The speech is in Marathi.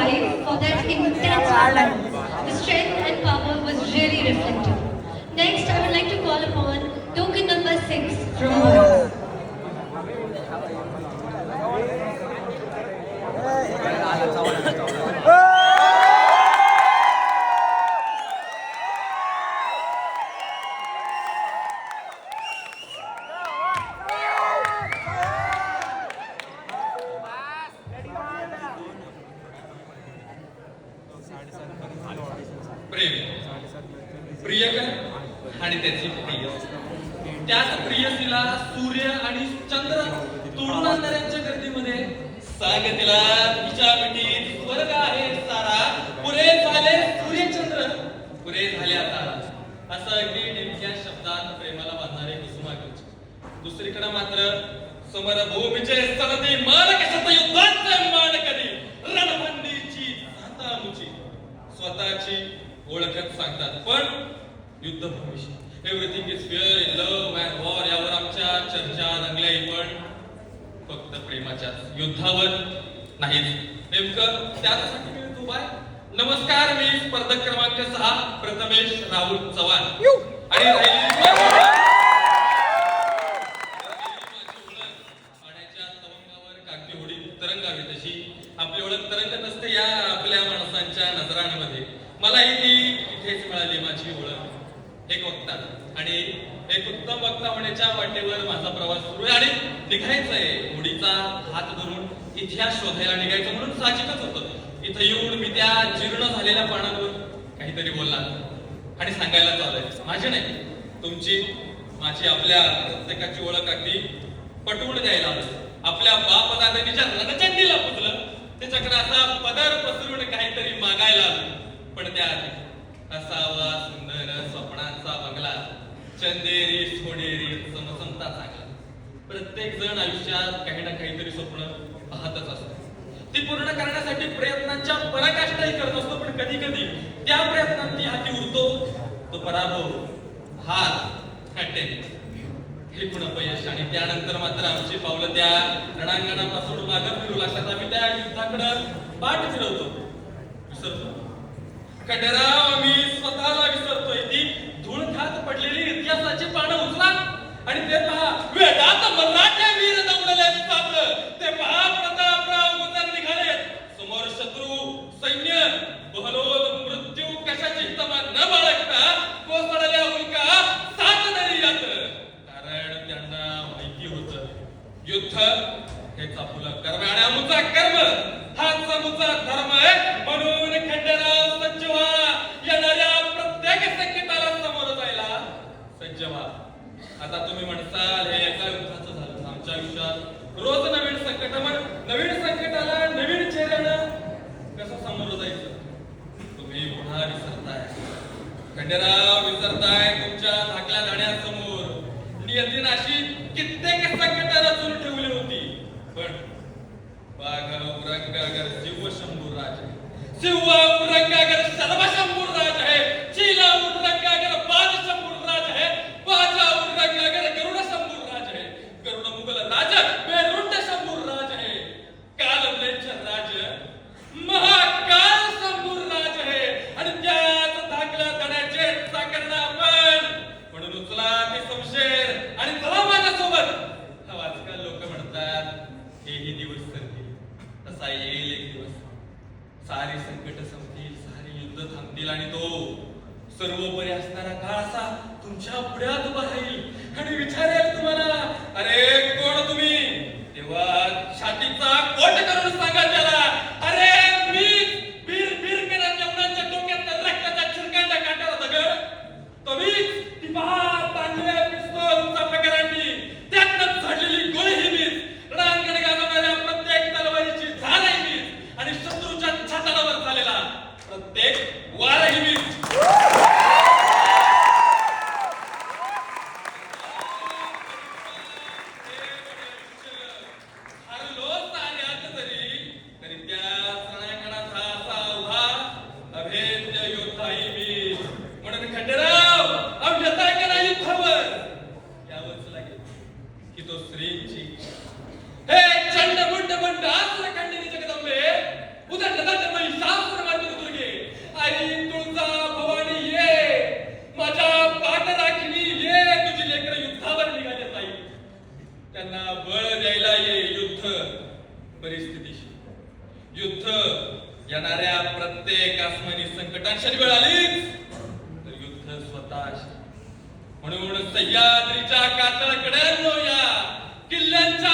5 for that intense performance. The strength and power was really reflected. Next, I would like to call upon token number 6 from Mumbai. प्रेम प्रियकर आणि त्याची प्रिय त्याच प्रियसीला सूर्य आणि चंद्र तोडून आणणाऱ्यांच्या गर्दीमध्ये सांग तिला तिच्या मिठीत स्वर्ग आहे सारा पुरे झाले सूर्यचंद्र पुरे झाले आता असं अगदी नेमक्या शब्दात प्रेमाला बांधणारे कुसुमाग्रज दुसरीकडे मात्र समरभूमीचे सनदी मान कशात युद्धाचे मान कधी रणभंडीची हातामुची स्वतःची ओळखच सांगतात पण युद्धभूमीशी everything is fair in love and war यावर आमच्या चर्चा रंगल्याही पण फक्त प्रेमाच्या युद्धावर नाही नेमकं त्यासाठी मी तू बाय नमस्कार मी स्पर्धक क्रमांक 6 प्रथमेश राहुल चव्हाण आणि पाण्याच्या तवंगावर कागदी होडी तरंगावी तशी आपली ओळख तरंगत असते या आपल्या माणसांच्या नजरांमध्ये मलाही ती इथेच मिळाली माझी ओळख एक वक्ता आणि एक उत्तम वक्ता होण्याच्या वाटेवर माझा प्रवास सुरू आहे आणि निघायचंय होडीचा हात धरून इतिहास शोधायला निघायचं म्हणून साहजिकच होतं इथं येऊन मी त्या जीर्ण झालेल्या पानांवर काहीतरी बोलला आणि सांगायला चाललंय माझी नाही तुमची माझी आपल्या प्रत्येकाची ओळख अगदी पटवून द्यायला आपल्या बाप दादांच्या रणचंडीला पुजलं त्याच्याकडे असा पदर पसरून काहीतरी मागायला आलं पण त्यात असावा सुंदर स्वप्नांचा बंगला चंदेरी सोनेरी समसमता चांगला प्रत्येक जण आयुष्यात काही ना काहीतरी स्वप्न पाहतच असतो ती पूर्ण करण्यासाठी प्रयत्नांच्या पराकाष्ठाही करत असतो पण कधी कधी त्या प्रयत्नांची हाती उरतो तो पराभव हात हटे हे पुन्हा अपयश आणि त्यानंतर मात्र आमची पावलं त्या रणांगणापासून मागं फिरू लागतात आम्ही त्या युद्धाकडे पाठ फिरवतो विसरतो खंडेराव आम्ही स्वतःला विसरतोय ती धूळ खात पडलेली इतिहासाची पानं उचला आणि ते पहा वेगात मराठे वीर दौडले असतात ते पहा प्रतापराव गुजर निघाले समोर शत्रू सैन्य बहलोद मृत्यू कशाची तमा न बाळगता कोसळल्या उल्का साथ नाही यात कारण त्यांना माहिती होत युद्ध हेच आपलं कर्म आणि आमचा कर्म हाच आमचा धर्म आहे म्हणून खंडेराव सज्ज व्हा येणाऱ्या प्रत्येक संकटाला समोर जायला सज्ज व्हा आता तुम्ही म्हणसाल हे एका युद्धाचं झालं आमच्या आयुष्यात रोज नवीन संकट मग नवीन संकटाला नवीन चेहऱ्यानं कसं समोर जायचं तुम्ही पुन्हा विसरताय खंडेराव विसरताय तुमच्या धाकल्या धाड्यासमोर नियतीनं अशी कित्येक संकट रचून ठेवली होती पण वाघ औरंगागर शिव शंभूराज शिव औरंगागर सर्व शंभूराज है चीला औरंगागर बाज शंभूराज है बाज औरंगागर गरुड शंभूराज है गरुड मुघल राज बेरुंड शंभूराज है काल म्लेच्छ राज महाकाल शंभूराज है आणि त्याच धाकल्या धड्याचे चाकरणा आपण म्हणून उचला ते समशेर आणि चला माझ्यासोबत आजकाल लोक म्हणतात हेही दिवस सरतील तसा येईल एक दिवस सारी संकट संपतील सारी युद्ध थांबतील आणि तो सर्वोपरी असणारा काळ असा तुमच्या पुढ्यात उभा राहील आणि विचारेल तुम्हाला अरे कोण तुम्ही तेव्हा छातीचा कोट करून सांगा त्याला अरे मी बीर बीर करत यमुनाच्या डोक्यात रक्ताचा चिरकांडा काढणार दगड तुम्ही ती पहा तांदळे पिस्तूल चापकरांनी त्यातच झाडलेली गोळी ही मीच रणांगण गाजवणाऱ्या प्रत्येक तलवारीची झाड आहे मीच आणि शत्रूच्या छाताडावर झालेला प्रत्येक वारही मीच हरलो साऱ्यात तरी युद्ध येणाऱ्या प्रत्येक आसमानी संकटांशी वेळ आलीच तर युद्ध स्वतःशी. म्हणून सह्याद्रीच्या कातळ कड्यांनो या किल्ल्यांच्या